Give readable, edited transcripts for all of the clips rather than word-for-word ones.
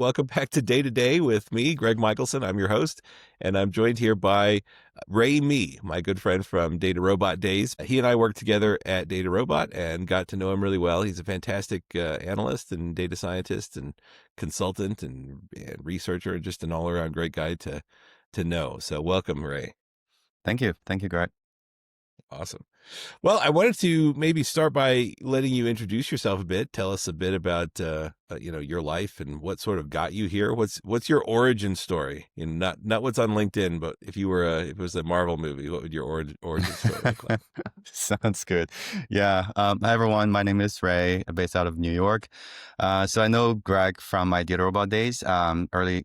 Welcome back to Day with me, Greg Michelson. I'm your host, and I'm joined here by Ray Me, my good friend from DataRobot days. He and I worked together at DataRobot and got to know him really well. He's a fantastic analyst and data scientist and consultant and researcher, and just an all-around great guy to know. So welcome, Ray. Thank you. Thank you, Greg. Awesome. Well, I wanted to maybe start by letting you introduce yourself a bit. Tell us a bit about your life and what sort of got you here. What's your origin story? And not what's on LinkedIn, but if it was a Marvel movie, what would your origin story look like? Sounds good. Yeah. Hi, everyone. My name is Ray, based out of New York. So I know Greg from my DataRobot days, as early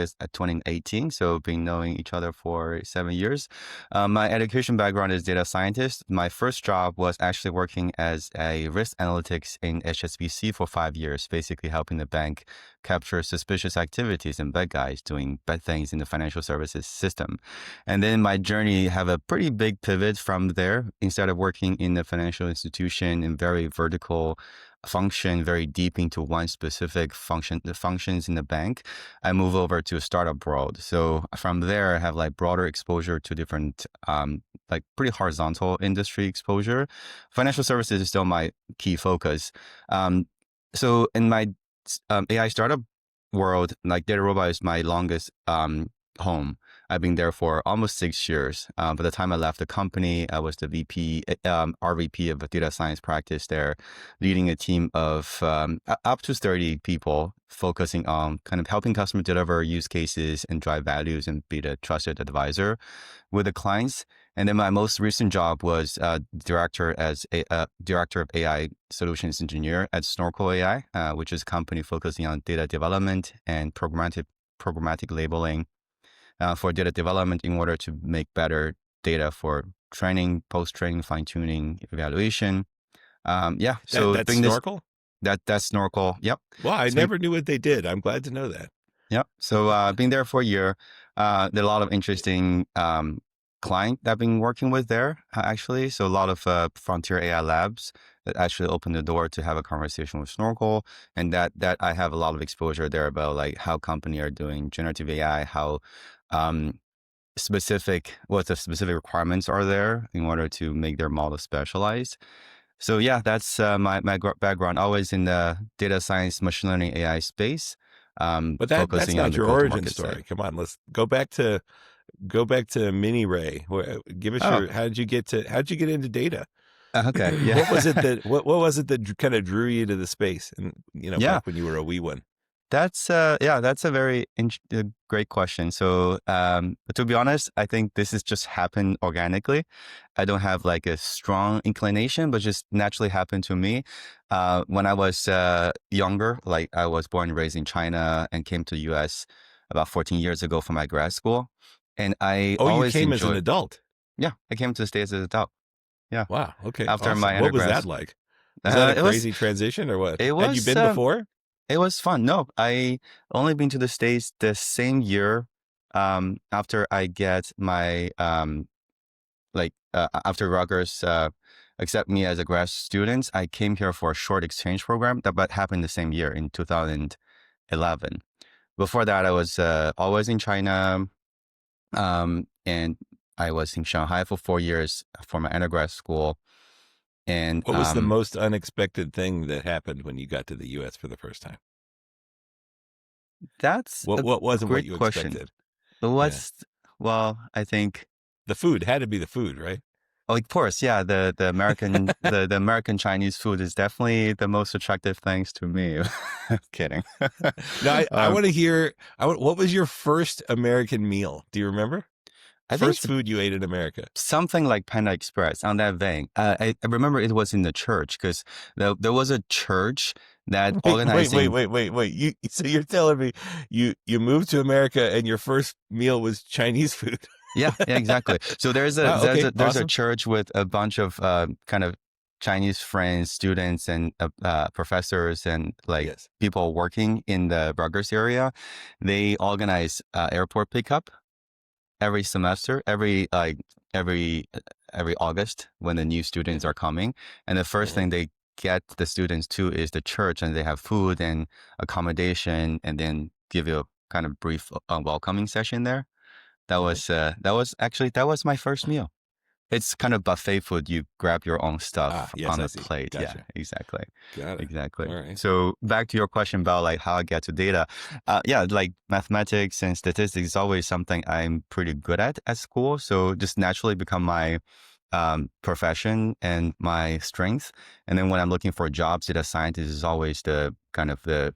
as 2018. So been knowing each other for 7 years. My education background is data scientist. My first job was actually working as a risk analytics in HSBC for 5 years, basically helping the bank capture suspicious activities and bad guys doing bad things in the financial services system. And then my journey have a pretty big pivot from there. Instead of working in the financial institution in very vertical function, very deep into one specific function, the functions in the bank, I move over to a startup world. So from there, I have like broader exposure to different, like pretty horizontal industry exposure. Financial services is still my key focus. So in my AI startup world, like DataRobot is my longest home. I've been there for almost 6 years. By the time I left the company, I was the RVP of a data science practice there, leading a team of up to 30 people, focusing on kind of helping customers deliver use cases and drive values and be the trusted advisor with the clients. And then my most recent job was director of AI solutions engineer at Snorkel AI, which is a company focusing on data development and programmatic labeling for data development in order to make better data for training, post-training, fine-tuning, evaluation. So That's doing Snorkel? that's Snorkel. Yep. Wow, I So never knew what they did. I'm glad to know that. Yep. So been there for a year. There are a lot of interesting client that I've been working with there, actually. So a lot of frontier AI labs that actually opened the door to have a conversation with Snorkel. And that I have a lot of exposure there about like how company are doing generative AI, how what the specific requirements are there in order to make their model specialized. So yeah, that's my background, always in the data science, machine learning, AI space, But that's focusing on not the your origin go-to-market story. side. Come on, let's go back to Mini Ray. Give us Oh, how'd you get into data? okay. Yeah. What was it that kind of drew you to the space, and Yeah. back when you were a wee one? That's a very great question. So, to be honest, I think this has just happened organically. I don't have like a strong inclination, but just naturally happened to me. When I was younger, like I was born and raised in China and came to the US about 14 years ago for my grad school. And I Oh, you always came as an enjoyed, adult. yeah, I came to the States as an adult. Yeah. Wow. Okay. After Awesome. my What was undergrad, that like? Was that a it was, crazy transition or what? it Had you was, been before? it was fun. No, I only been to the States the same year after I get my after Rutgers accept me as a grad student. I came here for a short exchange program that but happened the same year in 2011. Before that, I was always in China, and I was in Shanghai for 4 years for my undergrad school. And What was the most unexpected thing that happened when you got to the U.S. for the first time? that's a What wasn't what great you question. expected? Yeah. What's well, I think. The food had to be the food, right? Oh, of course, yeah. The American the American Chinese food is definitely the most attractive things to me. Kidding. Now, I um, want to hear. What was your first American meal? Do you remember? I think First it's food you ate in America? something like Panda Express on that vein. I remember it was in the church because there was a church that organizing. Wait. So you're telling me you moved to America and your first meal was Chinese food? Yeah, exactly. So Wow. Okay. there's a Awesome. church with a bunch of kind of Chinese friends, students, and professors, and like Yes. people working in the Rutgers area. They organize airport pickup every semester, every August when the new students are coming. And the first Hmm. thing they get the students to is the church, and they have food and accommodation, and then give you a kind of brief welcoming session there. Hmm. That was my first meal. It's kind of buffet food. You grab your own Ah, stuff yes, on I a see. plate. Yeah, Gotcha. exactly. Got it. Exactly. All right. So back to your question about like how I get to data. Yeah, like mathematics and statistics is always something I'm pretty good at school. So just naturally become my profession and my strength. And then when I'm looking for jobs, data scientist is always the kind of the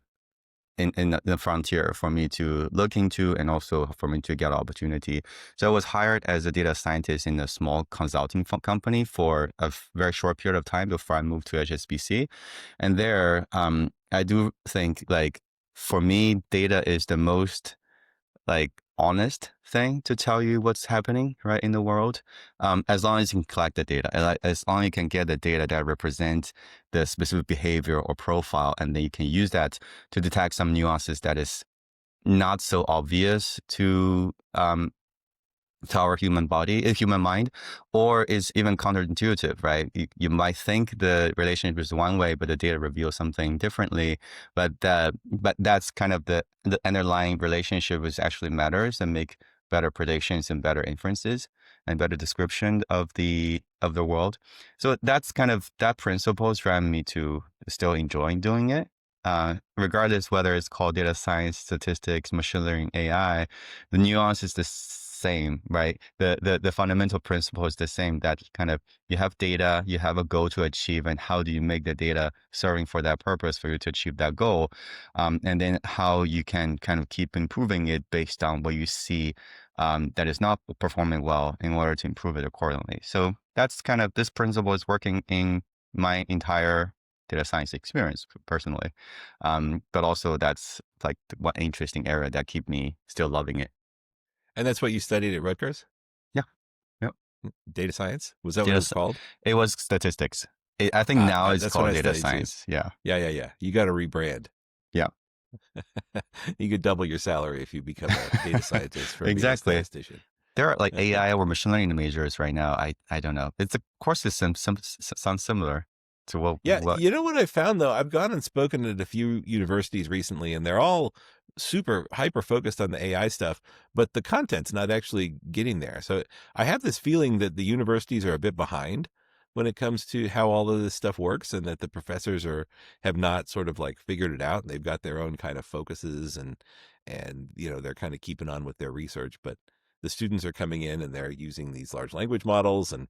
in the frontier for me to look into and also for me to get opportunity. So I was hired as a data scientist in a small consulting company for a very short period of time before I moved to HSBC. And there, I do think like for me, data is the most like honest thing to tell you what's happening right in the world. As long as you can collect the data, as long as you can get the data that represents the specific behavior or profile, and then you can use that to detect some nuances that is not so obvious to our human body, human mind, or is even counterintuitive, right? You might think the relationship is one way, but the data reveals something differently. But that's kind of the underlying relationship which actually matters and make better predictions and better inferences and better description of the world. So that's kind of that principle is driving me to still enjoying doing it. Regardless whether it's called data science, statistics, machine learning, AI, the nuance is the same, right? The fundamental principle is the same that kind of you have data, you have a goal to achieve, and how do you make the data serving for that purpose for you to achieve that goal? And then how you can kind of keep improving it based on what you see that is not performing well in order to improve it accordingly. So that's kind of this principle is working in my entire data science experience personally. But also that's like one interesting area that keep me still loving it. And that's what you studied at Rutgers? Yeah. Yeah. Data science? Was that what it Data, was called? it was statistics. I think now it's That's what called I data studied too. science. Yeah. Yeah, yeah, yeah. You got to rebrand. Yeah. You could double your salary if you become a data scientist from being a Exactly. statistician. There are like AI or machine learning majors right now. I don't know. It's the course system sounds similar to Yeah, what. you know what I found though? I've gone and spoken at a few universities recently, and they're all super hyper focused on the AI stuff, but the content's not actually getting there. So I have this feeling that the universities are a bit behind when it comes to how all of this stuff works, and that the professors are have not sort of like figured it out, and they've got their own kind of focuses, and they're kind of keeping on with their research, but the students are coming in and they're using these large language models, and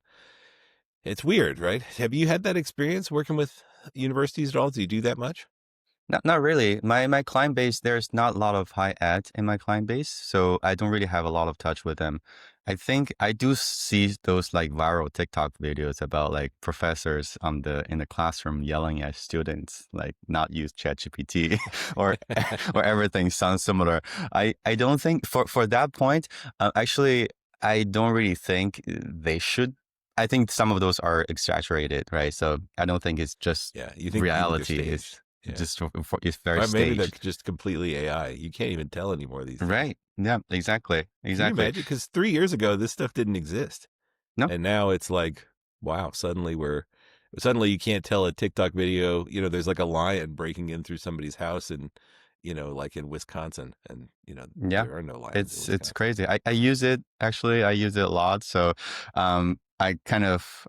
it's weird, right? Have you had that experience working with universities at all? Do you do that much? Not really. My client base, there's not a lot of high ed in my client base, so I don't really have a lot of touch with them. I think I do see those like viral TikTok videos about like professors in the classroom yelling at students, like not use ChatGPT or or everything sounds similar. I don't think for that point, actually, I don't really think they should. I think some of those are exaggerated, right? So I don't think it's just Yeah, you think they're reality. It's staged. Yeah. just it's very Or maybe they're staged. just completely AI. You can't even tell anymore these days. Right. Yeah, exactly. Can you Exactly. imagine? Because 3 years ago, this stuff didn't exist. No. And now it's like, wow, suddenly you can't tell a TikTok video, there's like a lion breaking in through somebody's house and, like in Wisconsin. And, Yeah. there are no lions in It's Wisconsin. crazy. I use it actually. I use it a lot. So I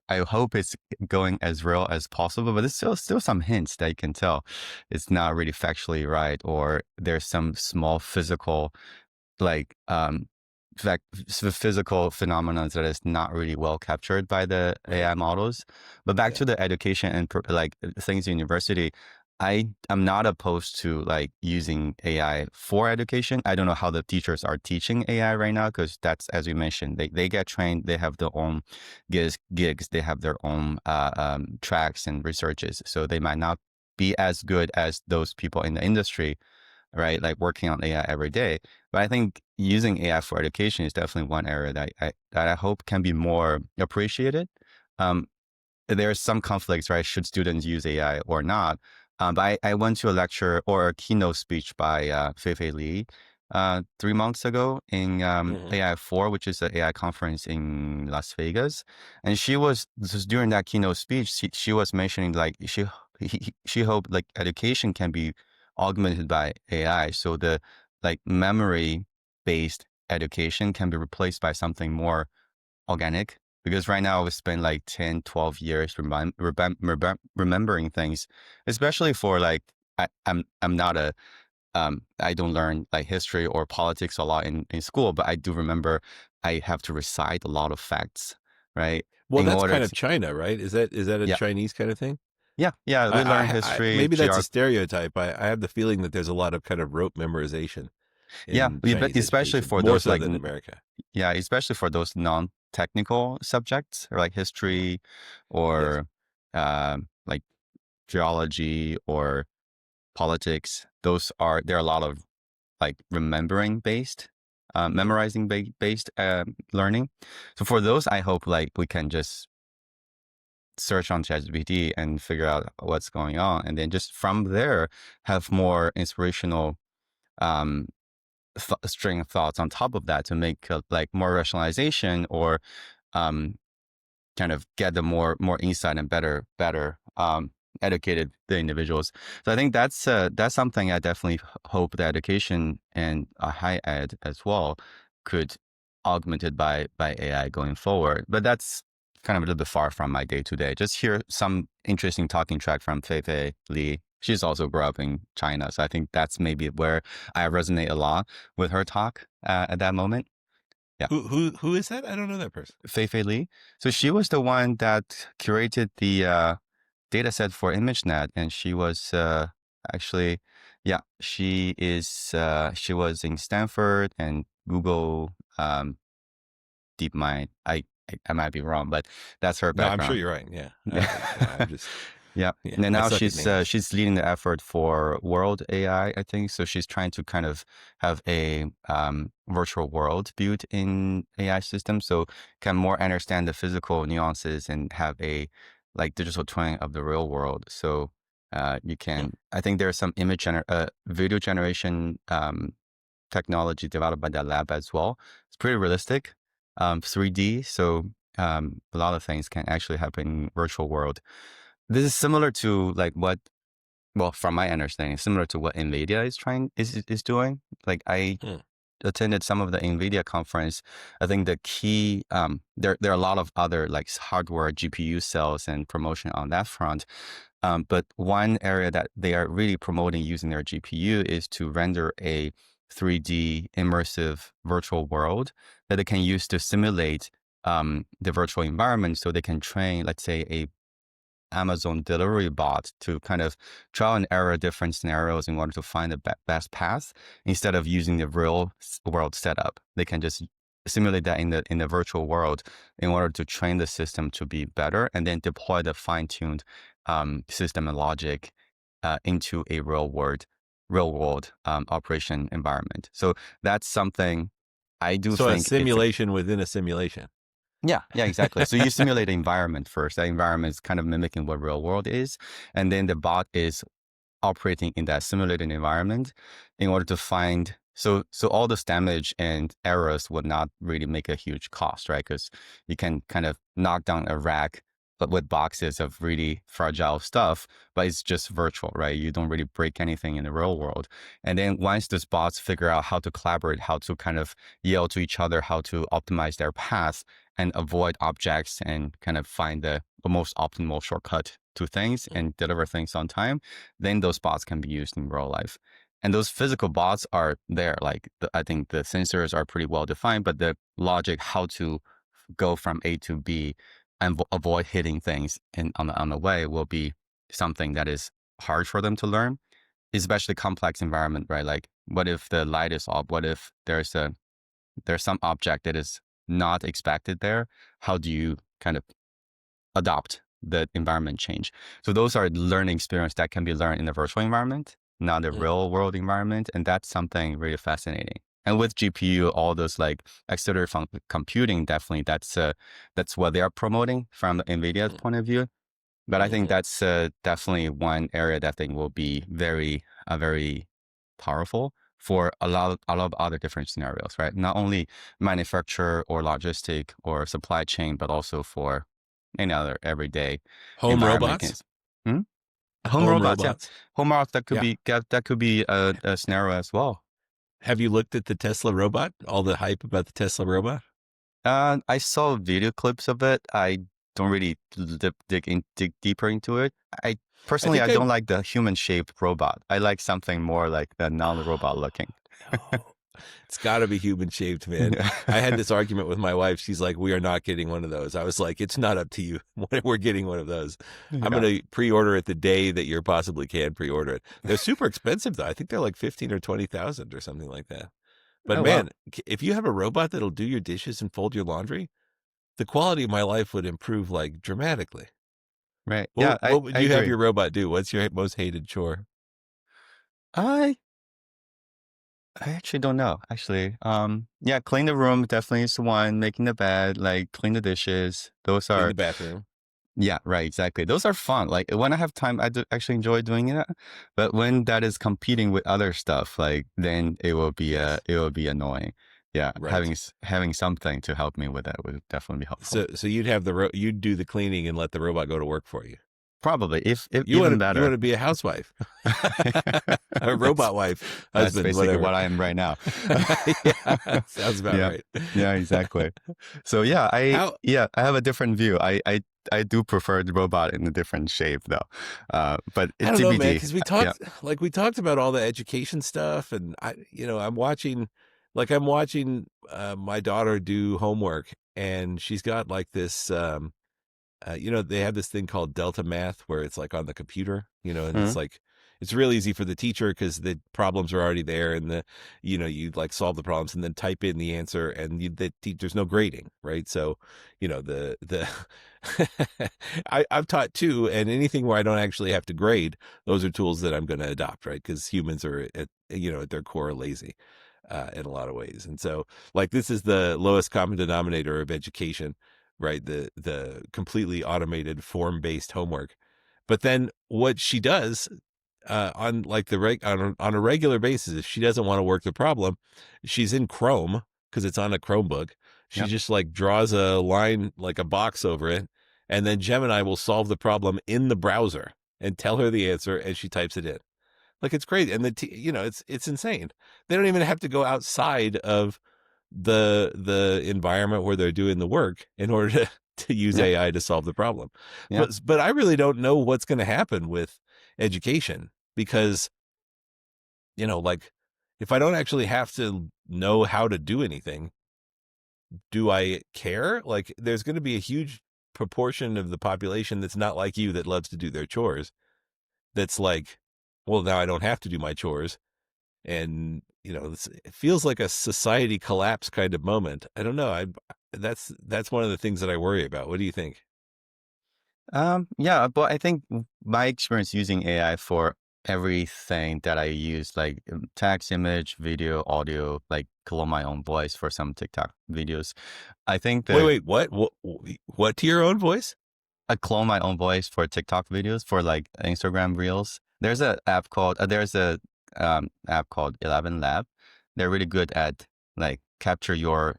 hope it's going as real as possible, but there's still some hints that you can tell it's not really factually right, or there's some small physical like fact physical phenomena that is not really well captured by the Right. AI models. But back Yeah. to the education and like things in university, I am not opposed to like using AI for education. I don't know how the teachers are teaching AI right now because that's as we mentioned, they get trained, they have their own gigs, they have their own tracks and researches, so they might not be as good as those people in the industry, right? Like working on AI every day. But I think using AI for education is definitely one area that I hope can be more appreciated. Um, there's some conflicts, right? Should students use AI or not? But I went to a lecture or a keynote speech by Fei Li 3 months ago in Hmm. AI4, which is an AI conference in Las Vegas. And she was just during that keynote speech, she was mentioning like she hoped like education can be augmented by AI. So the like memory based education can be replaced by something more organic. Because right now we spend like 10, 12 years remembering things, especially for like, I'm not a, I don't learn like history or politics a lot in school, but I do remember I have to recite a lot of facts, right? Well, In that's order kind of to, China, right? Is that a yeah, Chinese kind of thing? yeah, we learn history, Maybe that's a stereotype. I have the feeling that there's a lot of kind of rote memorization yeah, in Chinese especially education, for more those so like, than America. yeah, especially for those non-technical subjects or like Mhm. history Yes. or like geology or politics. There are a lot of like remembering based, Mm. memorizing based learning. So for those, I hope like we can just search on ChatGPT and figure out what's going on, and then just from there have more inspirational um, string of thoughts on top of that to make like more rationalization or um, kind of get the more insight and better educated the individuals. So I think that's something I definitely hope the education and high ed as well could augmented by AI going forward. But that's kind of a little bit far from my day to day. Just hear some interesting talking track from Fei Li. She's also grew up in China, so I think that's maybe where I resonate a lot with her talk at that moment. Yeah. Who is that? I don't know that person. Fei Li. So she was the one that curated the data set for ImageNet, and she was actually, yeah, she was in Stanford and Google DeepMind. I might be wrong, but that's her No, I'm sure background. you're right. Yeah. Yeah, I'm just Yeah. yeah, And I now suck at names. she's leading the effort for World AI, I think. So she's trying to kind of have a virtual world built in AI system, so can more understand the physical nuances and have a like digital twin of the real world. So you Hmm. can, I think there's some video generation technology developed by that lab as well. It's pretty realistic, 3D. So a lot of things can actually happen in virtual world. This is similar to like what, well, from my understanding, similar to what NVIDIA is doing. Like I Hmm. attended some of the NVIDIA conference. I think the key, there are a lot of other like hardware GPU sales and promotion on that front. But one area that they are really promoting using their GPU is to render a 3D immersive virtual world that they can use to simulate the virtual environment so they can train, let's say, a Amazon delivery bot to kind of trial and error different scenarios in order to find the best path instead of using the real world setup. They can just simulate that in the virtual world in order to train the system to be better and then deploy the fine-tuned system and logic into a real world operation environment. So that's something I do So a think it's a, simulation within a simulation. yeah, exactly. So you simulate the environment first. That environment is kind of mimicking what real world is. And then the bot is operating in that simulated environment in order to find, so all this damage and errors would not really make a huge cost, right? Because you can kind of knock down a rack but with boxes of really fragile stuff, but it's just virtual, right? You don't really break anything in the real world. And then once those bots figure out how to collaborate, how to kind of yell to each other, how to optimize their paths and avoid objects and kind of find the most optimal shortcut to things Hmm. and deliver things on time, then those bots can be used in real life. And those physical bots are there. Like I think the sensors are pretty well defined, but the logic, how to go from A to B and avoid hitting things on the way will be something that is hard for them to learn, especially complex environment, right? Like what if the light is off? What if there's some object that is not expected there? How do you kind of adopt the environment change? So those are learning experience that can be learned in the virtual environment, not the Hmm. real world environment. And that's something really fascinating. And with GPU, all those like accelerated computing, definitely that's what they are promoting from NVIDIA's point of view. But I think Hmm. that's definitely one area that I think will be very powerful for a lot of other different scenarios, right? Not only manufacture or logistic or supply chain, but also for any other everyday Home environment. robots? Hmm? Home Home robots, yeah. robots. Home robots that could Yeah. be a scenario as well. Have you looked at the Tesla robot? All the hype about the Tesla robot? I saw video clips of it. I don't really dig deeper into it. I I personally, think I I don't like the human-shaped robot. I like something more like the non-robot looking. no. It's got to be human shaped, man. Yeah. I had this argument with my wife. She's like, "We are not getting one of those." I was like, "It's not up to you. We're getting one of those. I'm Yeah. going to pre-order it the day that you possibly can pre-order it." They're super expensive though. I think they're like 15 or 20,000 or something like that. But Oh wow. man, if you have a robot that'll do your dishes and fold your laundry, the quality of my life would improve like dramatically. Right. What Yeah, what would I you have agree. your robot do? What's your most hated chore? I I actually don't know. Actually, yeah, clean the room definitely is one. Making the bed, like clean the dishes. Those Clean are the bathroom. Yeah, right, exactly. Those are fun. Like when I have time, I do actually enjoy doing it. But when that is competing with other stuff, like then Yes. it will be annoying. Yeah, Right. having something to help me with that would definitely be helpful. So you'd have you'd do the cleaning and let the robot go to work for you. Probably, if You want even to you want better. to be a housewife, a That's robot wife, that's husband, basically whatever. what I am right now. Yeah, sounds about Yeah, right. yeah, exactly. So How I have a different view. I do prefer the robot in a different shape though. But I it don't know, man, TBD. because we Yeah. talked we talked about all the education stuff, and I'm watching, my daughter do homework, and she's got like this. They have this thing called Delta Math where it's like on the computer, and it's Mhm. like it's real easy for the teacher because the problems are already there, and you like solve the problems and then type in the answer, and there's no grading, right? So, the I've taught too, and anything where I don't actually have to grade, those are tools that I'm going to adopt, right? Because humans are at their core lazy. In a lot of ways. And so like this is the lowest common denominator of education, right? The completely automated form-based homework. But then what she does on like on a regular basis, if she doesn't want to work the problem, she's in Chrome because it's on a Chromebook. She Yeah. just like draws a line like a box over it, and then Gemini will solve the problem in the browser and tell her the answer, and she types it in. Like it's crazy, and it's insane. They don't even have to go outside of the environment where they're doing the work in order to use Yeah. AI to solve the problem. Yeah. But I really don't know what's going to happen with education because like if I don't actually have to know how to do anything, do I care? Like there's going to be a huge proportion of the population that's not like you that loves to do their chores. That's like, well, now I don't have to do my chores and it feels like a society collapse kind of moment. I don't know. That's one of the things that I worry about. What do you think? Yeah, but I think my experience using AI for everything that I use, like text, image, video, audio, like clone my own voice for some TikTok videos. I think Wait, the wait, what to your own voice? I clone my own voice for TikTok videos for like Instagram Reels. There's a app called 11 Lab. They're really good at like capture your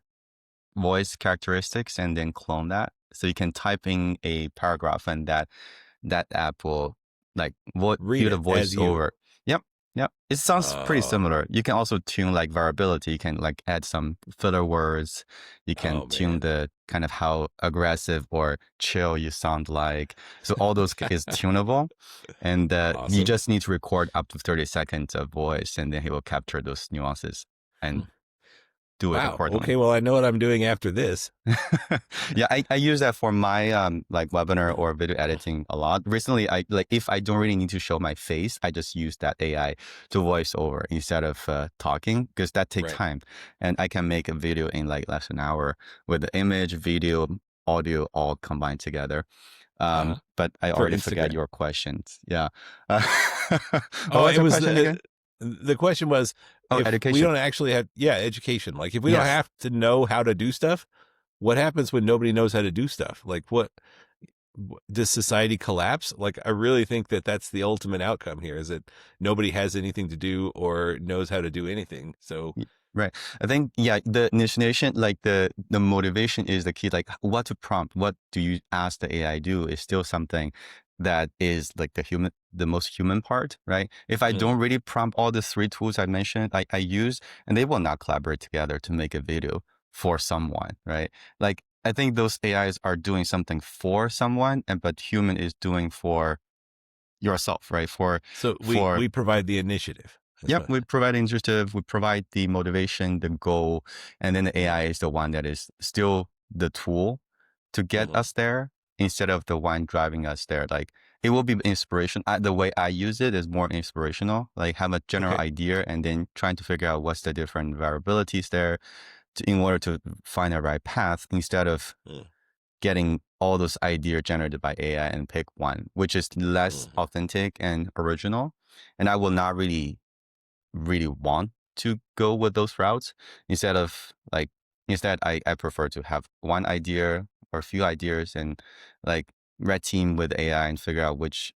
voice characteristics and then clone that. So you can type in a paragraph and that app will like Read do the it as you. voiceover. Yep. Yep. It sounds pretty Oh, similar. You can also tune like variability. You can like add some filler words. You can oh tune man. the kind of how aggressive or chill you sound like. So all those is tunable. And you Awesome. just need to record up to 30 seconds of voice and then he will capture those nuances and do it Wow. accordingly. Okay. Well, I know what I'm doing after this. Yeah, I use that for my like webinar or video editing a lot. Recently, I like if I don't really need to show my face, I just use that AI to voice over instead of talking because that takes Right. time, and I can make a video in like less than an hour with the image, video, audio all combined together. Uh-huh. But I For already forget Instagram. your questions. Yeah. What Oh, was it your was question again? the question was Oh, if we education. don't actually have education. Like if we don't Yes. have to know how to do stuff, what happens when nobody knows how to do stuff? Like does society collapse? Like I really think that that's the ultimate outcome here is that nobody has anything to do or knows how to do anything. So Right. I think, yeah, the initiation, like the motivation is the key. Like what to prompt, what do you ask the AI do is still something that is like the most human part, right? If I Mm. don't really prompt all the three tools I mentioned, I use, and they will not collaborate together to make a video for someone, right? Like I think those AIs are doing something for someone, and but human is doing for yourself, right? So For we provide the initiative. That's Yep, what. we provide initiative, we provide the motivation, the goal, and then the Mm, AI is the one that is still the tool to get mhm, us there instead of the one driving us there. Like it will be inspiration. The way I use it is more inspirational. Like have a general okay. idea and then trying to figure out what's the different variabilities there in order to find the right path instead of Mm, getting all those ideas generated by AI and pick one, which is less mhm, authentic and original. And I will not really want to go with those routes instead of like instead I prefer to have one idea or a few ideas and like red team with AI and figure out which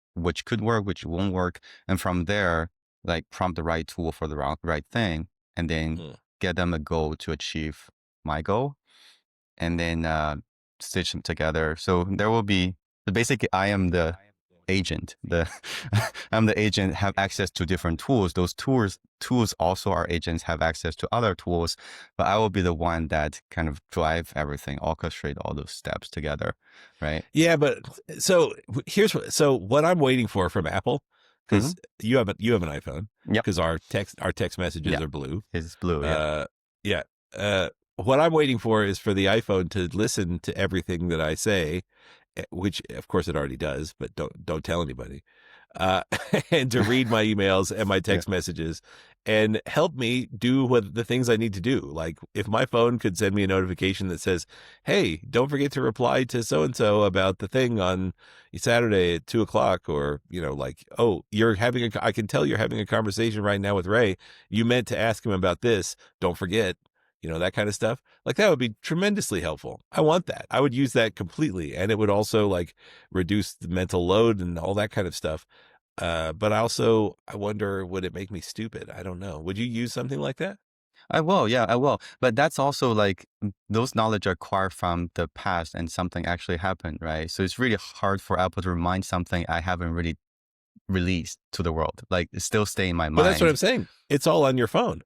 could work, which won't work. And from there, like prompt the right tool for the right thing and then mm. get them a goal to achieve my goal and then stitch them together. So there will be basically I am the agent. The I'm the agent have access to different tools. Those tools also our agents have access to other tools, but I will be the one that kind of drive everything, orchestrate all those steps together, right? Yeah, but so here's what I'm waiting for from Apple, Mm-hmm. because you have an iPhone, Yep. because our text messages Yeah. are blue. It's blue. Yeah. Uh, yeah. What I'm waiting for is for the iPhone to listen to everything that I say, which of course it already does, but don't tell anybody. Uh, and to read my emails and my Yeah. text messages and help me do what the things I need to do. Like if my phone could send me a notification that says, "Hey, don't forget to reply to so and so about the thing on Saturday at 2 o'clock," or like, "Oh, I can tell you're having a conversation right now with Ray. You meant to ask him about this. Don't forget." That kind of stuff. Like that would be tremendously helpful. I want that. I would use that completely. And it would also like reduce the mental load and all that kind of stuff. But I wonder, would it make me stupid? I don't know. Would you use something like that? I will. Yeah, I will. But that's also like those knowledge are acquired from the past and something actually happened, right? So it's really hard for Apple to remind something I haven't really released to the world. Like it still stay in my But that's what I'm mind. saying. It's all on your phone.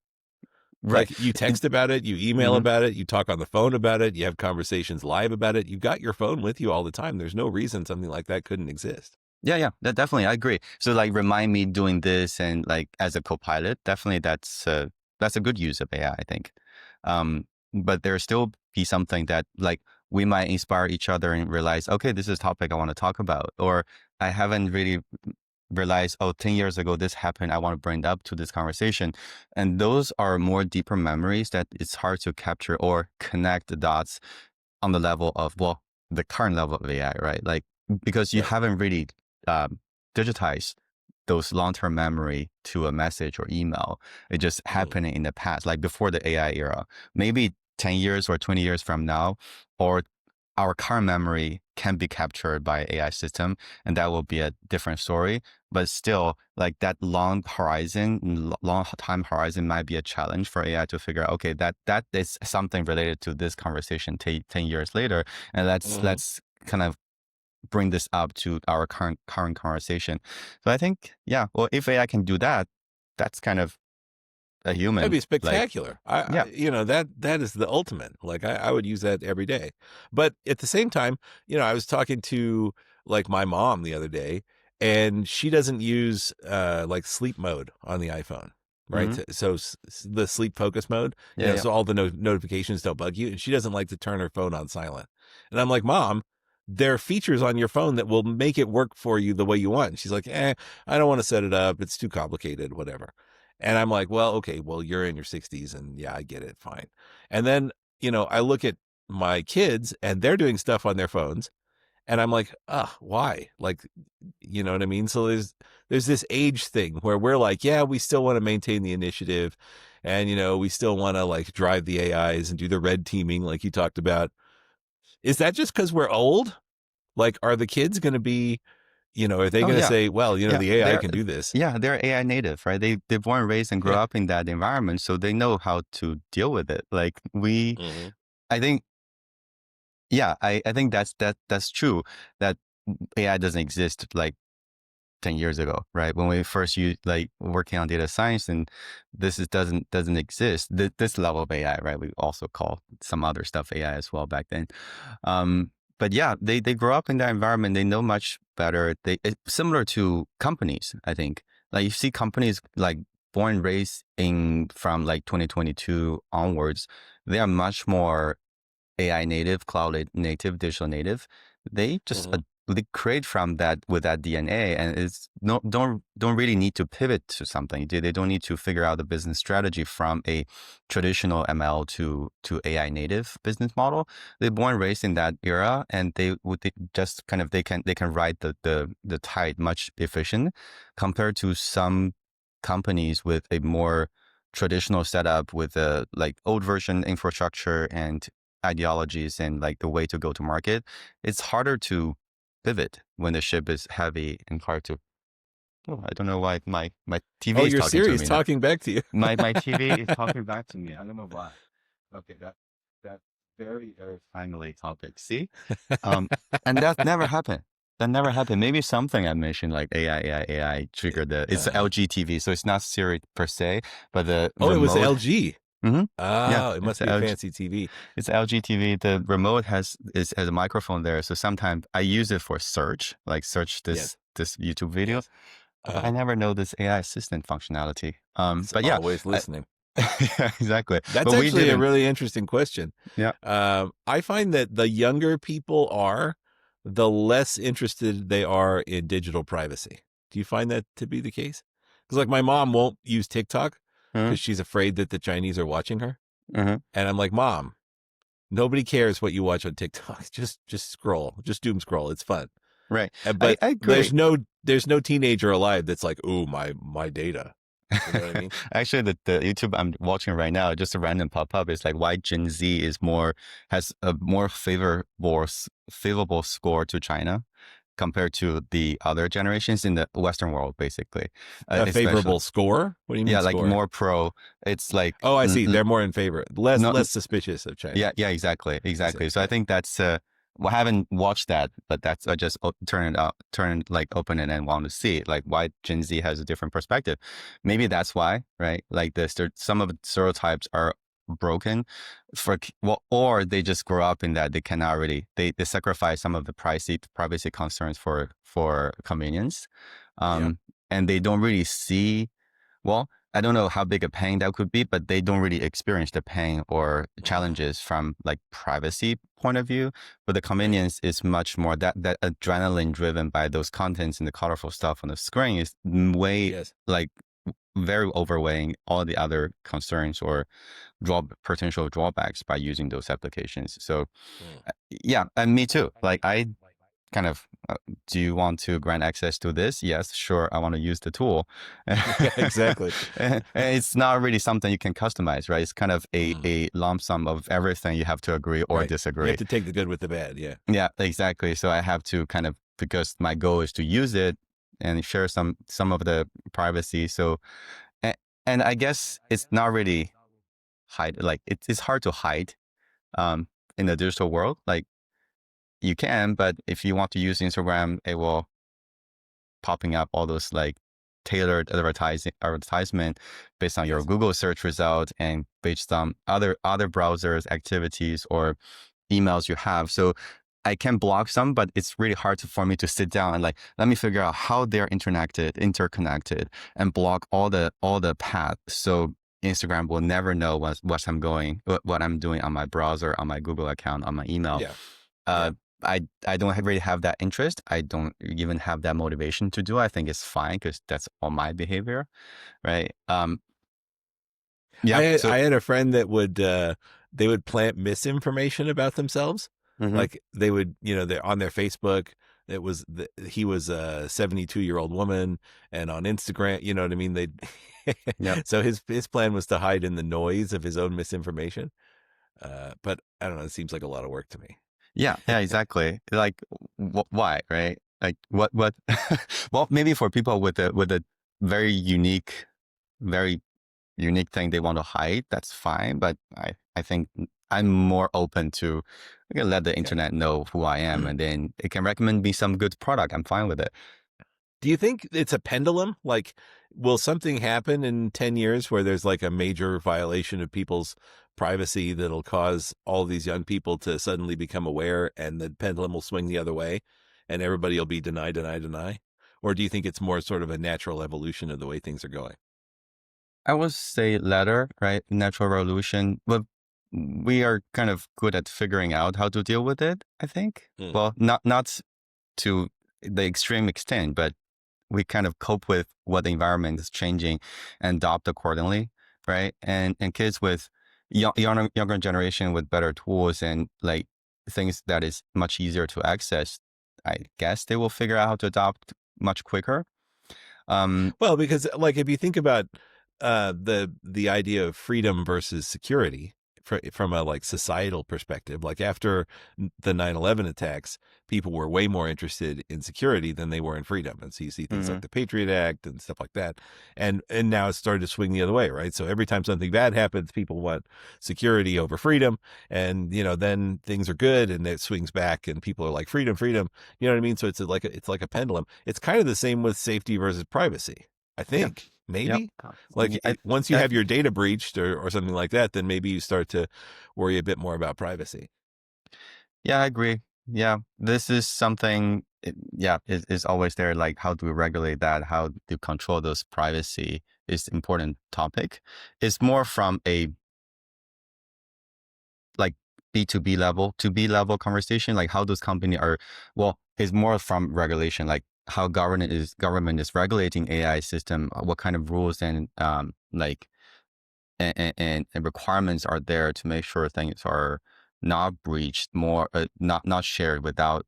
Right. Like you text about it, you email Mhm. about it, you talk on the phone about it, you have conversations live about it. You've got your phone with you all the time. There's no reason something like that couldn't exist. Yeah, yeah, that definitely, I agree. So like remind me doing this and like as a co-pilot, definitely that's a good use of AI, I think. But there still be something that like we might inspire each other and realize, okay, this is a topic I want to talk about, or I haven't really realized, oh, 10 years ago this happened. I want to bring it up to this conversation. And those are more deeper memories that it's hard to capture or connect the dots on the level of, well, the current level of AI, right? Like, because you Right. haven't really um, digitized those long-term memory to a message or email. It just Mm, happening in the past, like before the AI era. Maybe 10 years or 20 years from now, or our current memory can be captured by AI system, and that will be a different story. But still, like that long horizon, long time horizon might be a challenge for AI to figure out, okay, that is something related to this conversation 10 years later. And mhm. let's kind of bring this up to our current conversation. So I think, yeah, well, if AI can do that, that's kind of a That'd human, be like, spectacular. yeah. That is the ultimate. Like I would use that every day. But at the same time, I was talking to like my mom the other day, and she doesn't use like sleep mode on the iPhone, right? Hmm. So the sleep focus mode, Yeah, yeah. so all the notifications don't bug you, and she doesn't like to turn her phone on silent. And I'm like, Mom, there are features on your phone that will make it work for you the way you want. And she's like, I don't want to set it up. It's too complicated, whatever. And I'm like, well, okay, well, you're in your 60s and yeah, I get it. Fine. And then, I look at my kids and they're doing stuff on their phones and I'm like, why? Like, you know what I mean? So there's this age thing where we're like, yeah, we still want to maintain the initiative and we still want to like drive the AIs and do the red teaming like you talked about. Is that just because we're old? Like, are the kids going to be, are they Oh, going to yeah. say, well, Yeah, the AI can do this? they're AI native, right? They're born, raised, and grow Yeah. up in that environment, so they know how to deal with it. Like Hmm. I think, yeah, I think that's true. That AI doesn't exist like 10 years ago, right? When we first used like working on data science, and this doesn't exist. This level of AI, right? We also call some other stuff AI as well back then. But yeah, they grow up in that environment. They know much better. It's similar to companies, I think. Like you see companies like born and raised in from like 2022 onwards, they are much more AI native, cloud native, digital native. They just Hmm. they create from that with that DNA, and it's no don't really need to pivot to something. They don't need to figure out the business strategy from a traditional ML to AI native business model. They're born and raised in that era, and they just kind of they can ride the tide much efficient compared to some companies with a more traditional setup with a like old version infrastructure and ideologies and like the way to go to market. It's harder to pivot when the ship is heavy and hard to. Oh, I don't know why my Oh, TV is your talking to Siri's me now. talking back to you. My TV is talking back to me. I don't know why. Okay, that very timely topic. See, um, and that never happened. That never happened. Maybe something I mentioned like AI triggered the. It's Uh, LG TV, so it's not Siri per se, but the oh, it was remote. LG. Hmm. Yeah, Oh, it it's must be a LG. fancy TV. It's LG TV. The remote has a microphone there, so sometimes I use it for search, like search Yes, this YouTube video. yes. But I never know this AI assistant functionality. It's But yeah, always I, listening. yeah, exactly. That's But we actually a didn't. really interesting question. Yeah. I find that the younger people are, the less interested they are in digital privacy. Do you find that to be the case? Because like my mom won't use TikTok Uh-huh. because she's afraid that the Chinese are watching her, Uh-huh. and I'm like, Mom, nobody cares what you watch on TikTok. Just scroll, just doom scroll. It's fun. Right. But I agree. there's no teenager alive that's like, ooh, my data. You know what I mean? Actually, the YouTube I'm watching right now, just a random pop up, is like why Gen Z is more has a more favorable score to China compared to the other generations in the Western world, basically, A especially. favorable score? What do you mean Yeah, like score? more pro. It's like Oh, I see. They're more in favor, no, less suspicious of China. yeah, yeah, exactly, I see. exactly. So I Yeah. think that's well, I haven't watched that, but that's I just turn like open it and want to see like why Gen Z has a different perspective. Maybe that's why, right? Like some of the stereotypes are broken well, or they just grow up in that they cannot really they sacrifice some of the privacy concerns for convenience, Yeah. um, and they don't really see well, I don't know how big a pain that could be, but they don't really experience the pain or Mm, challenges from like privacy point of view. But the right. convenience is much more that adrenaline driven by those contents and the colorful stuff on the screen is way Yes. like very overweighing all the other concerns or potential drawbacks by using those applications. So Mm. yeah, and me too. Like I kind of do you want to grant access to this? Yes, sure. I want to use the tool. Yeah, exactly. And it's not really something you can customize, right? It's kind of Mm, a lump sum of everything you have to agree or right. You have disagree. to take the good with the bad. Yeah. Yeah, exactly. So I have to kind of because my goal is to use it and share some of the privacy. So and, and I guess it's not really hide like it's hard to hide um in the digital world. Like you can, but if you want to use Instagram, it will popping up all those like tailored advertisement based on your Yes. Google search result and based on other browsers activities or emails you have. So I can block some, but it's really hard for me to sit down and like let me figure out how they're interconnected, and block all the paths. So Instagram will never know what I'm going, what I'm doing on my browser, on my Google account, on my email. Yeah. Uh, Yeah. I don't really have that interest. I don't even have that motivation to do. I think it's fine because that's all my behavior, right? Yeah. So. I had a friend that would they would plant misinformation about themselves. Hmm. Like they would, they're on their Facebook. He was a 72-year-old woman, and on Instagram, you know what I mean. They Yep. so his plan was to hide in the noise of his own misinformation. But I don't know. It seems like a lot of work to me. Yeah. Yeah. Exactly. Like, why? Right? Like, what? What? Well, maybe for people with a very very unique thing they want to hide, that's fine. But I think I'm more open to, I can let the Okay. internet know who I am, and then it can recommend me some good product. I'm fine with it. Do you think it's a pendulum? Like, will something happen in 10 years where there's like a major violation of people's privacy that'll cause all these young people to suddenly become aware and the pendulum will swing the other way and everybody will be deny, deny, deny? Or do you think it's more sort of a natural evolution of the way things are going? I would say latter, right? Natural revolution, but we are kind of good at figuring out how to deal with it, I think. Hmm. Well, not to the extreme extent, but we kind of cope with what the environment is changing and adopt accordingly, right? And kids with younger generation with better tools and like things that is much easier to access, I guess they will figure out how to adopt much quicker. Um, Well, because like if you think about the idea of freedom versus security from a like societal perspective, like after the 9/11 attacks, people were way more interested in security than they were in freedom. And so you see things like mhm, the Patriot Act and stuff like that. And now it's started to swing the other way, right? So every time something bad happens, people want security over freedom. And then things are good and it swings back and people are like freedom, freedom. You know what I mean? So it's like a pendulum. It's kind of the same with safety versus privacy, I yeah, think. yeah. Maybe Yeah, like once you I have your data breached or something like that, then maybe you start to worry a bit more about privacy. Yeah, I agree. Yeah, this is something, yeah, is always there. Like, how do we regulate that? How to control those privacy is important topic. It's more from a like B2B level, to B level conversation. Like how those company are, well, it's more from regulation, like how government is regulating AI system, what kind of rules and like and requirements are there to make sure things are not breached, more not shared without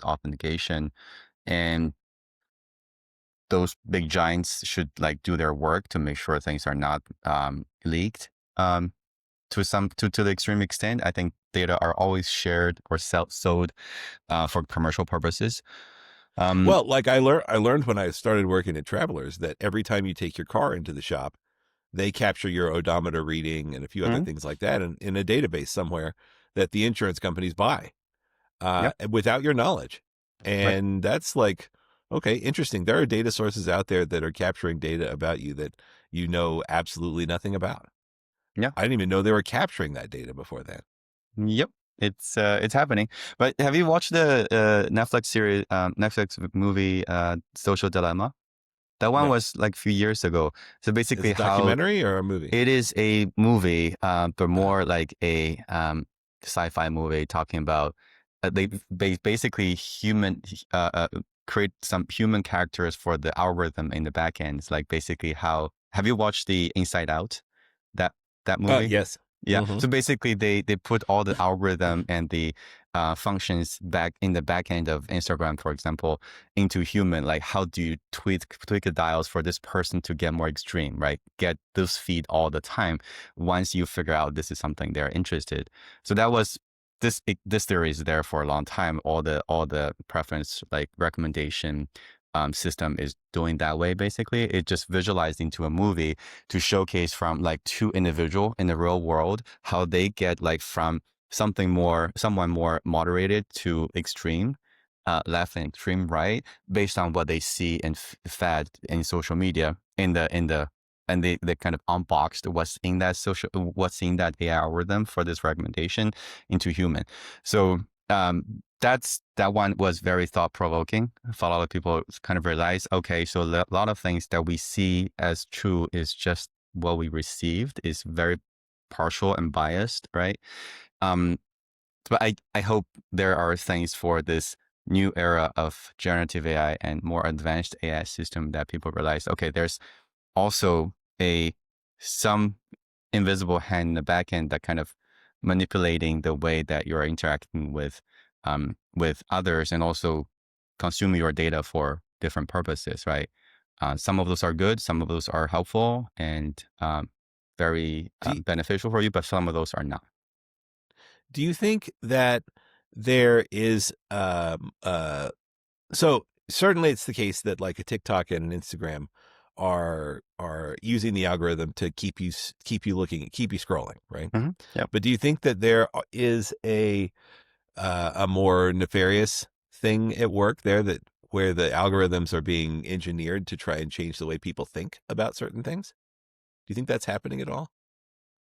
authentication, and those big giants should like do their work to make sure things are not leaked. To the extreme extent, I think data are always shared or sold for commercial purposes. Um, Well, like I learned when I started working at Travelers that every time you take your car into the shop, they capture your odometer reading and a few other mhm, things like that in a database somewhere that the insurance companies buy yep, without your knowledge. right, And that's like, okay, interesting. There are data sources out there that are capturing data about you that you know absolutely nothing about. yeah. I didn't even know they were capturing that data before then. Yep, it's happening. But have you watched the Netflix series, Netflix movie, Social Dilemma? That one No. was like a few years ago. So Is basically, it a how documentary or a movie? it is a movie, but Uh, more like a sci-fi movie talking about they basically create some human characters for the algorithm in the back end. It's like basically how have you watched the Inside Out that that movie? yes. Yeah. Hmm. So basically, they put all the algorithm and the functions back in the back end of Instagram, for example, into human. Like, how do you tweak the dials for this person to get more extreme, right? Get this feed all the time. Once you figure out this is something they're interested. So that was this theory is there for a long time. All the preference like recommendation system is doing that way. Basically, it just visualized into a movie to showcase from like two individual in the real world how they get like from someone more moderated to extreme left and extreme right based on what they see and fed in social media and they kind of unboxed what's in that AI algorithm for this recommendation into human. So that one was very thought provoking. For a lot of people, kind of realize, okay, so a lot of things that we see as true is just what we received is very partial and biased, right? Um, but I hope there are things for this new era of generative AI and more advanced AI system that people realize, okay, there's also a some invisible hand in the back end that kind of manipulating the way that you're interacting with others and also consuming your data for different purposes, right? Some of those are good, some of those are helpful and very Do you, beneficial for you, but some of those are not. do you think that there is so certainly it's the case that like a TikTok and an Instagram are using the algorithm to keep you looking, keep you scrolling, right? Hmm. Yep. But do you think that there is a more nefarious thing at work there, that where the algorithms are being engineered to try and change the way people think about certain things? Do you think that's happening at all?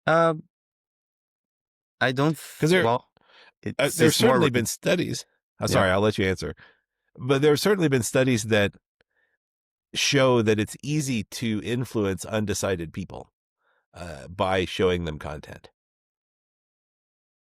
Um, I don't. Because Well, there's it's certainly more. been studies. I'm Yeah. sorry, I'll let you answer. But there have certainly been studies that show that it's easy to influence undecided people by showing them content.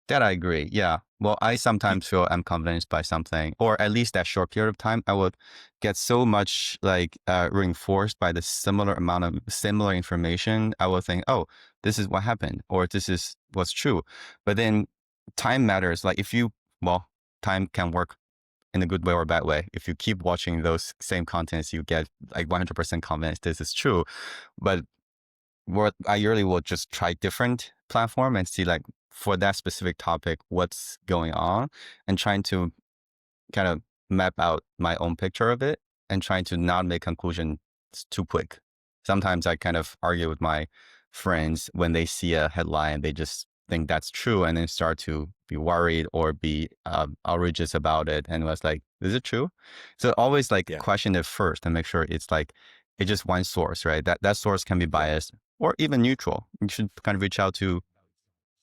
That I agree. Yeah. Well, I Do you, sometimes feel I'm convinced by something, or at least that short period of time, I would get so much like reinforced by the similar amount of similar information. I will think, oh, this is what happened, or this is what's true. But then time matters. Like if you, well, time can work in a good way or a bad way. If you keep watching those same contents, you get like 100% convinced this is true. But what I usually will just try different platform and see like for that specific topic, what's going on, and trying to kind of map out my own picture of it and trying to not make conclusions too quick. Sometimes I kind of argue with my friends when they see a headline, they just think that's true and then start to be worried or be outrageous about it. And was like, is it true? So always like yeah, question it first and make sure it's like, it's just one source, right? That source can be yeah. biased or even neutral. You should kind of reach out to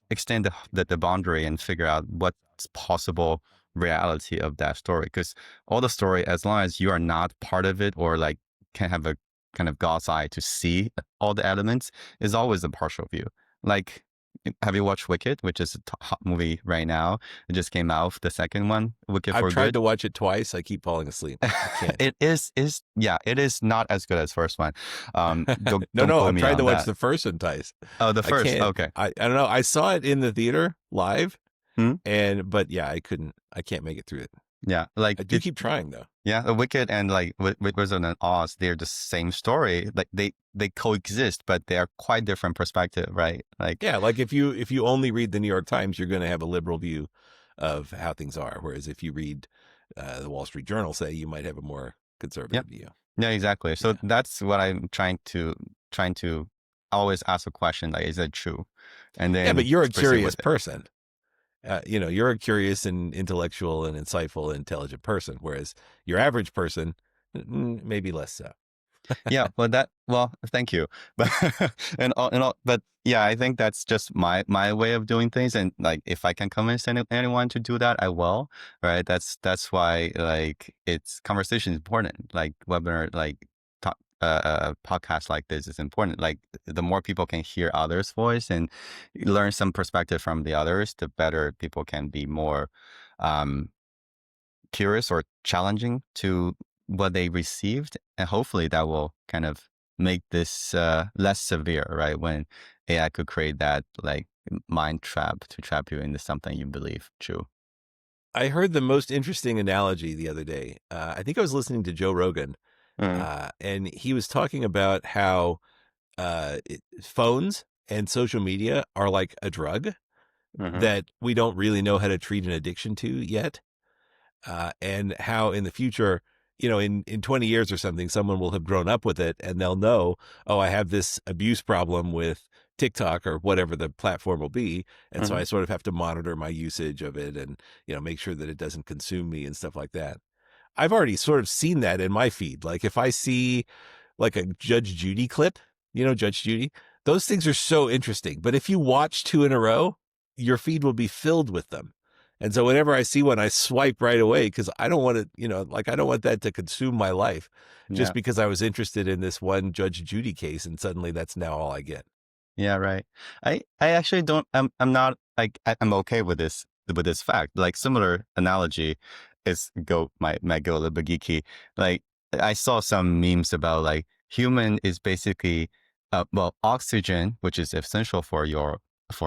extend the boundary and figure out what's possible reality of that story. Because all the story, as long as you are not part of it or like can have a kind of God's eye to see all the elements, is always a partial view. Like, have you watched Wicked, which is a hot movie right now? It just came out, the second one, Wicked I've for tried Good. to watch it twice. I keep falling asleep. I can't. It is yeah, it is not as good as first one. No, Don't no, quote I've me tried to on watch that. the first one twice. Oh, the I first. can't. Okay. I don't know. I saw it in the theater live, Hmm? but yeah, I couldn't. I can't make it through it. Yeah, like I do it. keep trying though. Yeah, the Wicked and like Wizard and Oz, they're the same story. Like they coexist, but they are quite different perspective, right? Like, Yeah, like if you only read the New York Times, you're going to have a liberal view of how things are. Whereas if you read the Wall Street Journal, say, you might have a more yeah, conservative view. yeah, exactly. So Yeah, that's what I'm trying to always ask a question like, is it true? And yeah, but then you're a proceed curious with it. person. You're a curious and intellectual and insightful and intelligent person, whereas your average person, maybe less so. Yeah, well, thank you. But but yeah, I think that's just my way of doing things. And like, if I can convince anyone to do that, I will. Right? That's why like it's conversation is important. Like webinar, like talk, podcast like this is important. Like the more people can hear others' voice and learn some perspective from the others, the better people can be more um curious or challenging to what they received. And hopefully that will kind of make this less severe, right? When AI could create that like mind trap to trap you into something you believe true. I heard the most interesting analogy the other day. I think I was listening to Joe Rogan, Mm, and he was talking about how phones and social media are like a drug mm-hmm, that we don't really know how to treat an addiction to yet. And how in the future, in 20 years or something, someone will have grown up with it and they'll know, oh, I have this abuse problem with TikTok or whatever the platform will be. And so mm-hmm, I sort of have to monitor my usage of it and, make sure that it doesn't consume me and stuff like that. I've already sort of seen that in my feed. Like if I see like a Judge Judy clip, Judge Judy, those things are so interesting. But if you watch two in a row, your feed will be filled with them. And so whenever I see one, I swipe right away because I don't want to, like I don't want that to consume my life just yeah. because I was interested in this one Judge Judy case and suddenly that's now all I get. Yeah, right. I actually don't. I'm not like I'm okay with this fact. Like similar analogy is might go a little bit geeky. Like I saw some memes about like human is basically well, oxygen, which is essential for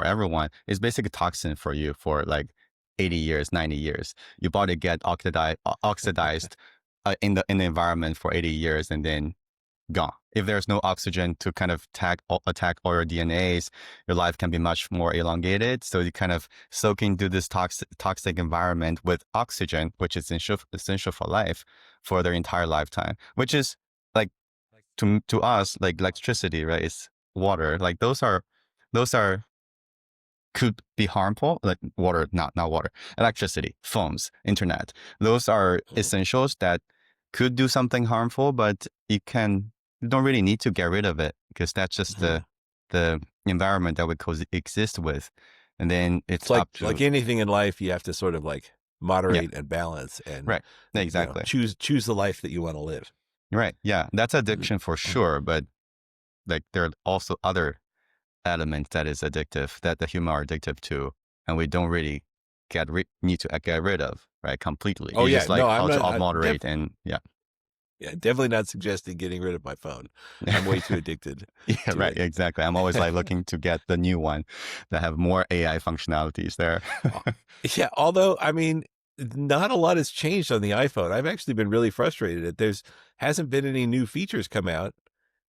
everyone, is basically toxin for you for like 80 years, 90 years. Your body get oxidized in the environment for 80 years, and then gone. If there's no oxygen to kind of attack all your DNAs, your life can be much more elongated. So you kind of soak into this toxic environment with oxygen, which is essential for life for their entire lifetime, which is like to us, like electricity, right? It's water. Like those are could be harmful, like water, not water, electricity, phones, internet. Those are Mhm. essentials that could do something harmful, but you don't really need to get rid of it because that's just Mhm. the environment that we coexist with. And then it's It's like up to, anything in life, you have to sort of like yeah, moderate and balance and right. Exactly. choose the life that you want to live. Right. Yeah. That's addiction for sure. But like there are also other elements that is addictive that the human are addictive to, and we don't really need to get rid of, right? Completely. Oh You yeah, just no, like I'm how to not. moderate and yeah. Yeah, definitely not suggesting getting rid of my phone. I'm way too addicted Yeah, to right. it. Exactly. I'm always like looking to get the new one that have more AI functionalities there. Uh, Yeah, although I mean, not a lot has changed on the iPhone. I've actually been really frustrated that there's hasn't been any new features come out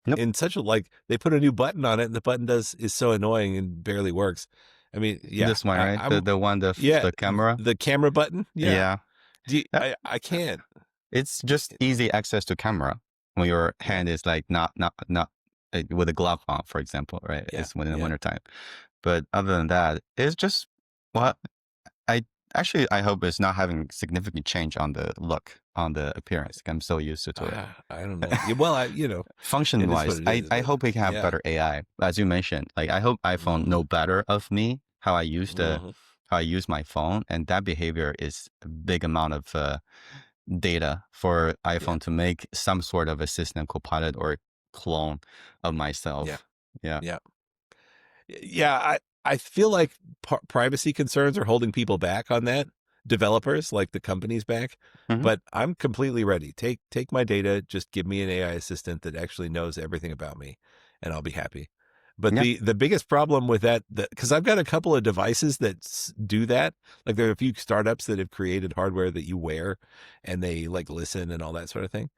Nope. in such a like they put a new button on it and the button does is so annoying and barely works. I mean, yeah, This one, right? I'm The one yeah, the camera. the camera button. Yeah, Yeah. Yeah. I can't. It's just easy access to camera when your Yeah, hand is like not with a glove on, for example, right? yeah, It's when in the yeah. wintertime. But other than that, it's just well, I I hope it's not having significant change on the look, on the appearance. I'm so used to it. I don't know. Yeah, well, Function it is what wise, it is. I But hope we can have yeah, better AI. As you mentioned, like I hope iPhone hmm know better of me, hmm how I use my phone, and that behavior is a big amount of data for yeah, iPhone to make some sort of assistant copilot or clone of yeah, myself. Yeah. yeah. Yeah, I feel like privacy concerns are holding people back on that. Developers, like the companies back, Hmm. but I'm completely ready. Take my data, just give me an AI assistant that actually knows everything about me, and I'll be happy. But Yeah. the biggest problem with that, because I've got a couple of devices that do that. Like there are a few startups that have created hardware that you wear, and they like listen and all that sort of thing.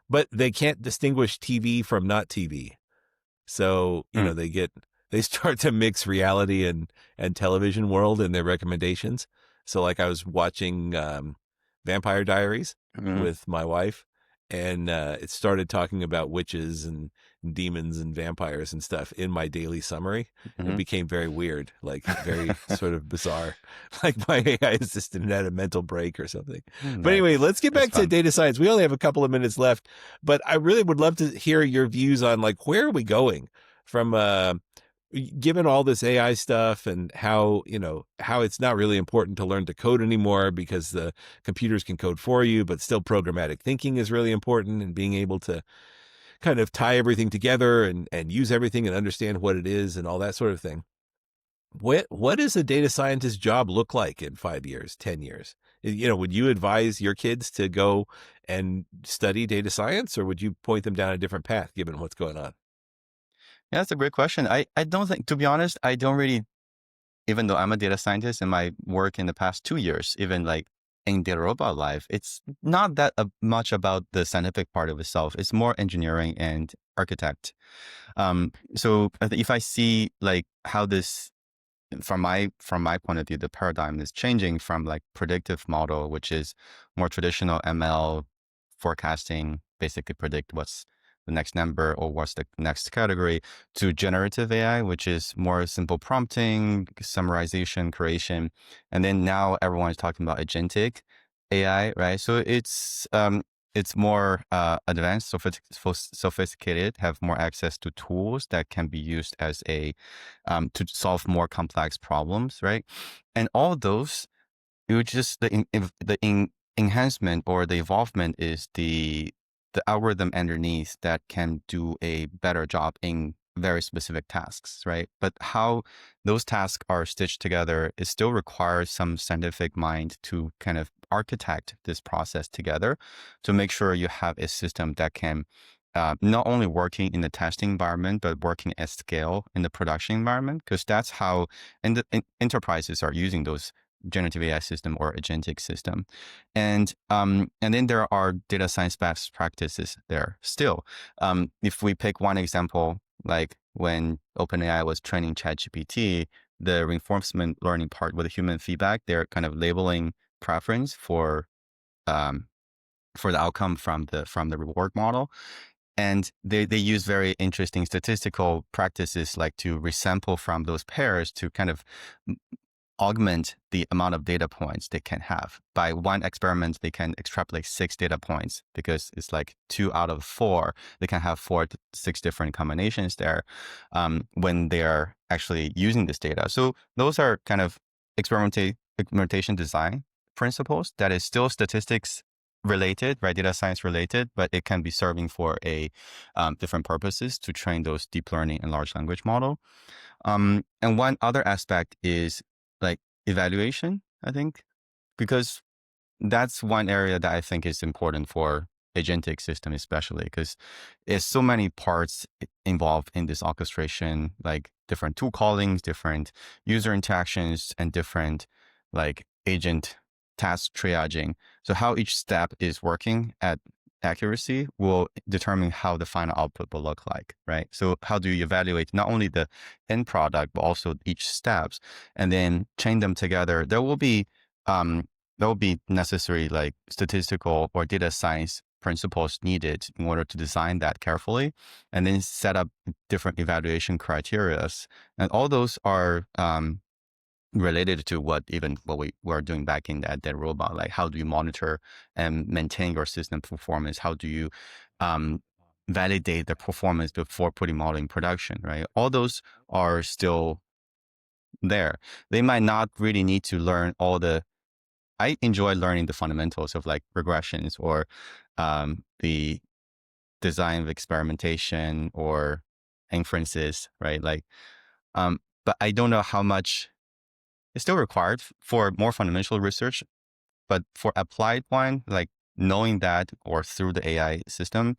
But they can't distinguish TV from not TV. So, Mm. they start to mix reality and television world in their recommendations. So like I was watching Vampire Diaries Mm. with my wife and it started talking about witches and demons and vampires and stuff in my daily summary. And it Hmm. became very weird, like very sort of bizarre. Like my AI assistant had a mental break or something. But anyway, let's get That's back to fun. data science. We only have a couple of minutes left, but I really would love to hear your views on like where are we going from given all this AI stuff and how, how it's not really important to learn to code anymore because the computers can code for you, but still programmatic thinking is really important and being able to kind of tie everything together and use everything and understand what it is and all that sort of thing. What does a data scientist job look like in 5 years, 10 years? Would you advise your kids to go and study data science or would you point them down a different path given what's going on? Yeah, that's a great question. I don't think, to be honest, I don't really, even though I'm a data scientist in my work in the past 2 years, even like in data robot life, it's not that much about the scientific part of itself. It's more engineering and architect. So if I see like how this from my point of view, the paradigm is changing from like predictive model, which is more traditional ML forecasting, basically predict what's the next number or what's the next category, to generative AI, which is more simple prompting, summarization, creation. And then now everyone is talking about agentic AI, right? So it's more advanced, sophisticated, have more access to tools that can be used as a to solve more complex problems, right? And all those, it would just enhancement or the involvement is the algorithm underneath that can do a better job in very specific tasks, right? But how those tasks are stitched together, it still requires some scientific mind to kind of architect this process together to make sure you have a system that can not only working in the testing environment, but working at scale in the production environment, because that's how enterprises are using those generative AI system or agentic system. And then there are data science best practices there still. If we pick one example, like when OpenAI was training ChatGPT, the reinforcement learning part with the human feedback, they're kind of labeling preference um, for the outcome from the reward model. And they use very interesting statistical practices like to resample from those pairs to kind of augment the amount of data points they can have. By one experiment, they can extrapolate 6 data points because it's like 2 out of 4. They can have 4 to 6 different combinations there when they are actually using this data. So those are kind of experimentation design principles that is still statistics related, right? Data science related, but it can be serving for a different purposes to train those deep learning and large language model. And one other aspect is like evaluation, I think, because that's one area that I think is important for agentic system, especially because there's so many parts involved in this orchestration, like different tool callings, different user interactions, and different like agent task triaging. So how each step is working at accuracy will determine how the final output will look like, right? So how do you evaluate not only the end product, but also each steps and then chain them together? There will be necessary like statistical or data science principles needed in order to design that carefully and then set up different evaluation criterias. And all those are related to what we were doing back in that robot. Like how do you monitor and maintain your system performance? How do you validate the performance before putting model in production, right? All those are still there. They might not really need to learn I enjoy learning the fundamentals of like regressions or the design of experimentation or inferences, right? But I don't know how much is still required for more fundamental research. But for applied one, like knowing that or through the AI system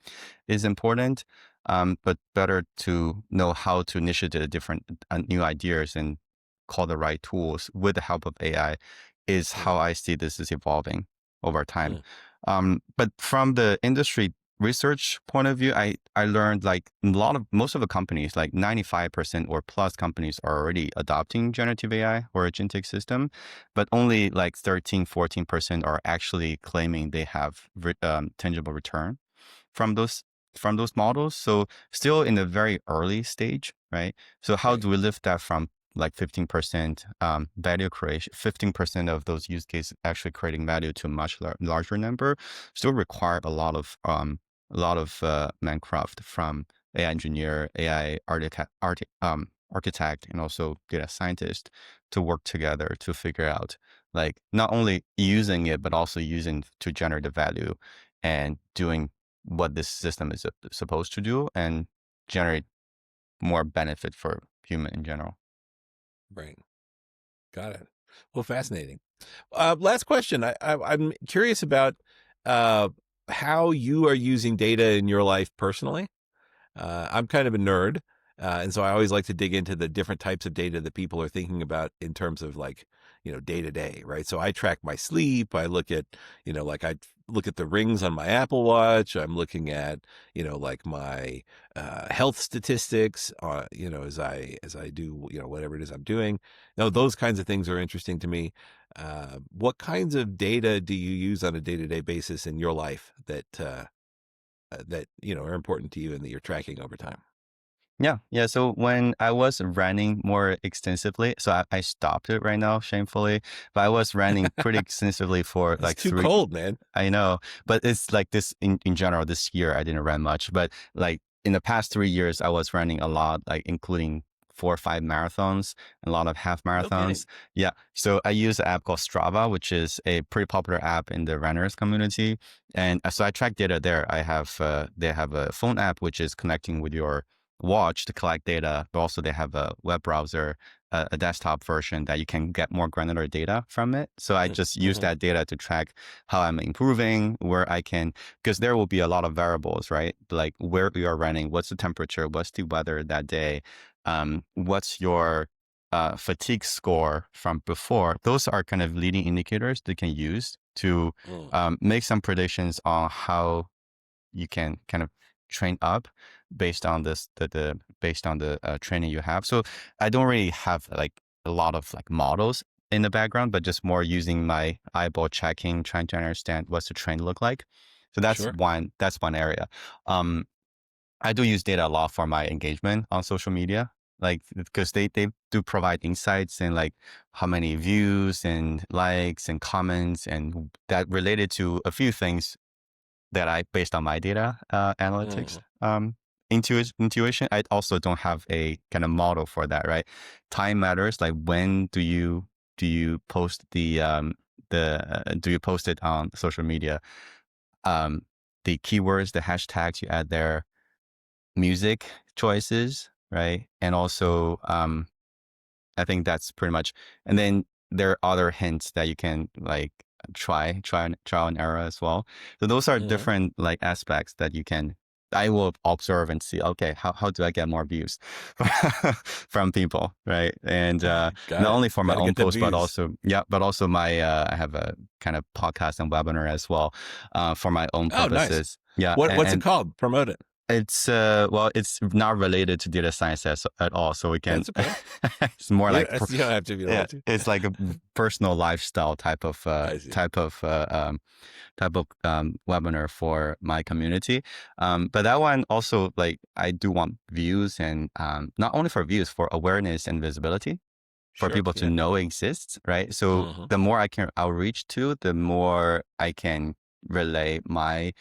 is important. But better to know how to initiate the different new ideas and call the right tools with the help of AI is Mm, how I see this is evolving over time. mm, But from the industry research point of view, I learned like most of the companies, like 95% or plus companies are already adopting generative AI or agentic system, but only like 13-14% are actually claiming they have tangible return from those models. So still in a very early stage, right? So how right. do we lift that from like 15% value creation, 15% of those use cases actually creating value to a much larger number? Still require a lot of mancraft from AI engineer, AI architect, and also data scientist to work together to figure out like not only using it but also using to generate the value and doing what this system is supposed to do and generate more benefit for human in general. Right. Got it. Well, fascinating. Last question. I'm curious about uh, how you are using data in your life personally. I'm kind of a nerd, and so I always like to dig into the different types of data that people are thinking about in terms of like, day to day, right? So I track my sleep. I look at, like I look at the rings on my Apple Watch. I'm looking at, like my health statistics, as I do, whatever it is I'm doing. Those kinds of things are interesting to me. What kinds of data do you use on a day to day basis in your life that are important to you and that you're tracking over time? Yeah, yeah. So when I was running more extensively, so I stopped it right now, shamefully, but I was running pretty extensively for It's like too three. cold, man. I know, but it's like this in general. This year, I didn't run much, but like in the past 3 years, I was running a lot, like including 4 or 5 marathons, a lot of half No kidding. marathons. Yeah. So I use an app called Strava, which is a pretty popular app in the runners community. And so I track data there. They have a phone app, which is connecting with your watch to collect data, but also they have a web browser, a desktop version that you can get more granular data from it. So I just use Mm-hmm. that data to track how I'm improving, where I can, because there will be a lot of variables, right? Like where you are running, what's the temperature, what's the weather that day, what's your fatigue score from before. Those are kind of leading indicators they can use to Mm, make some predictions on how you can kind of train up based on based on the training you have. So I don't really have like a lot of like models in the background, but just more using my eyeball checking, trying to understand what's the train look like. So sure. that's one area. Um, I do use data a lot for my engagement on social media, like because they do provide insights and like how many views and likes and comments and that related to a few things that I based on my data analytics Mm. intuition. I also don't have a kind of model for that, right? Time matters. Like when do you post the do you post it on social media? Um, the keywords, the hashtags you add there, music choices, right? And also I think that's pretty much. And then there are other hints that you can like trial and error as well. So those are Mm. different like aspects that you can. I will observe and see. Okay, how do I get more views from people, right? And Got not it. only for my Got to own get them posts, but views. also yeah, but also my I have a kind of podcast and webinar as well for my own Oh, nice. purposes. Yeah, What's it and called? Promote it. it's well, it's not related to data science at all. So we can. That's okay. It's more like You don't have to if you don't yeah, want to. it's like a personal lifestyle I see. webinar for my community. But that one also like I do want views and not only for views, for awareness and visibility for Sure. people to Yeah. know exists, right? So Hmm. the more I can outreach to, the more I can relay my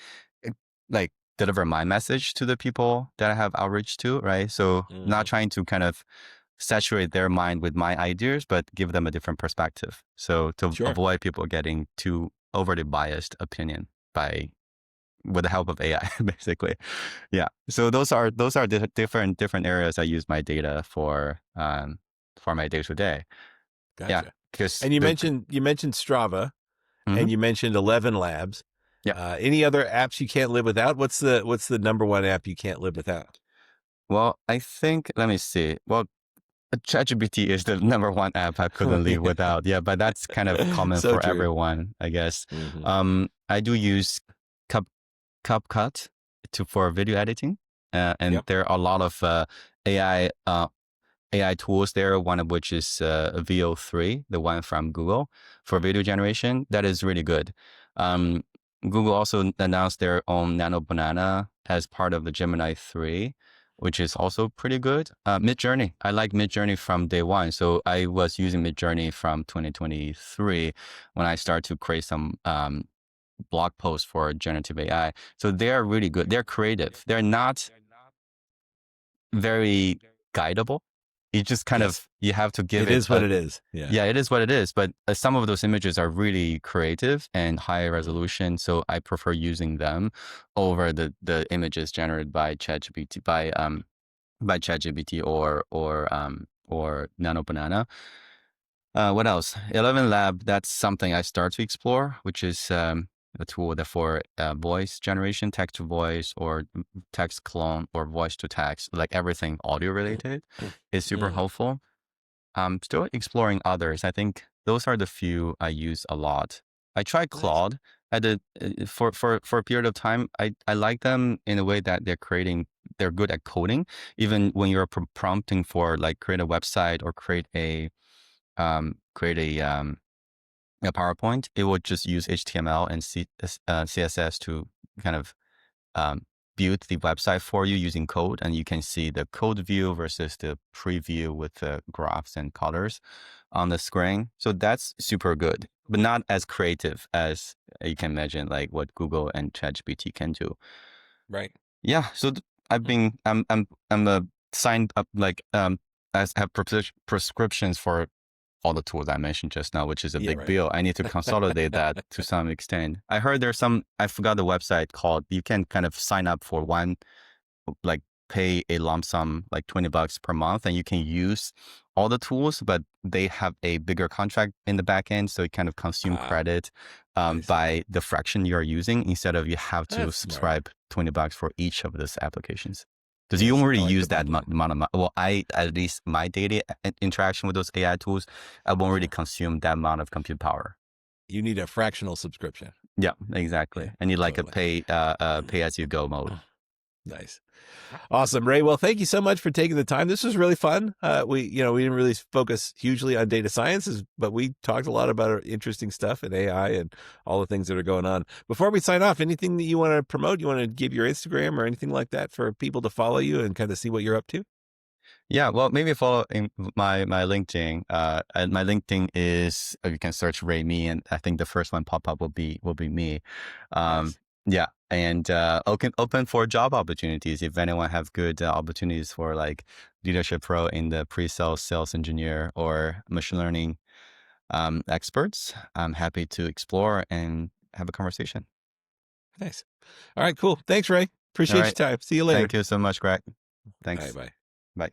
eh, like deliver my message to the people that I have outreach to, right? So not Hmm. trying to kind of saturate their mind with my ideas, but give them a different perspective. So to Sure. avoid people getting too overly biased opinion by with the help of AI, basically. Yeah. So those are different areas I use my data for my day to day. Yeah, Gotcha. because And the you mentioned Strava, mhm. and you mentioned 11 Labs. Yeah. Any other apps you can't live without? What's the number one app you can't live without? Well, I think let me see. Well, ChatGPT is the number one app I couldn't live without. Yeah, but that's kind of common So for true. everyone, I guess. Hmm. I do use Cup CapCut for video editing, and Yep. there are a lot of AI AI tools there. One of which is VO3, the one from Google for video generation. That is really good. Um, Google also announced their own Nano Banana as part of the Gemini 3, which is also pretty good. Midjourney, I like Midjourney from day one. So I was using Midjourney from 2023 when I started to create some blog posts for generative AI. So they're really good. They're creative. They're not very guidable. You just kind Yes. of you have to give It it is what a it is. Yeah. yeah, it is what it is. But some of those images are really creative and high Hmm. resolution, so I prefer using them over the images generated by ChatGPT by ChatGPT or Nano Banana. What else? 11 Lab, that's something I start to explore, which is a tool that for voice generation, text to voice, or text clone, or voice to text, like everything audio related, is super Hmm. helpful. Still exploring others. I think those are the few I use a lot. I tried Nice. Claude at the for a period of time. I like them in a way that they're good at coding. Even when you're prompting for like create a website or create a PowerPoint, it will just use HTML and CSS to kind of um, build the website for you using code, and you can see the code view versus the preview with the graphs and colors on the screen. So that's super good, but not as creative as you can imagine, like what Google and ChatGPT can do. Right. Yeah. So I've been I'm a signed up like as have prescriptions for all the tools I mentioned just now, which is a Yeah. big Right. deal. I need to consolidate that to some extent. I heard there's I forgot the website called, you can kind of sign up for one, like pay a lump sum, like $20 per month, and you can use all the tools, but they have a bigger contract in the back end. So you kind of consume Ah, credit I see. by the fraction you're using instead of you have to That's smart. subscribe $20 for each of these applications. Because you don't Yes, I really like the use that bundling. amount of money. Well, at least my daily interaction with those AI tools, I won't really Uh-huh. consume that amount of compute power. You need a fractional subscription. Yeah, exactly. Yeah, I need like a totally. pay as you go mode. Nice. Awesome, Ray. Well, thank you so much for taking the time. This was really fun. We didn't really focus hugely on data sciences, but we talked a lot about interesting stuff in AI and all the things that are going on. Before we sign off, anything that you want to promote? You want to give your Instagram or anything like that for people to follow you and kind of see what you're up to? Yeah, well, maybe follow in my LinkedIn. And my LinkedIn is you can search Ray Me, and I think the first one pop up will be me. Um, Nice. yeah, and open for job opportunities. If anyone have good opportunities for like leadership role in the pre-sales, sales engineer, or machine learning experts, I'm happy to explore and have a conversation. Nice. All right, cool. Thanks, Ray. All Appreciate your right, time. See you later. thank you so much, Greg. Bye Thanks. bye. Bye.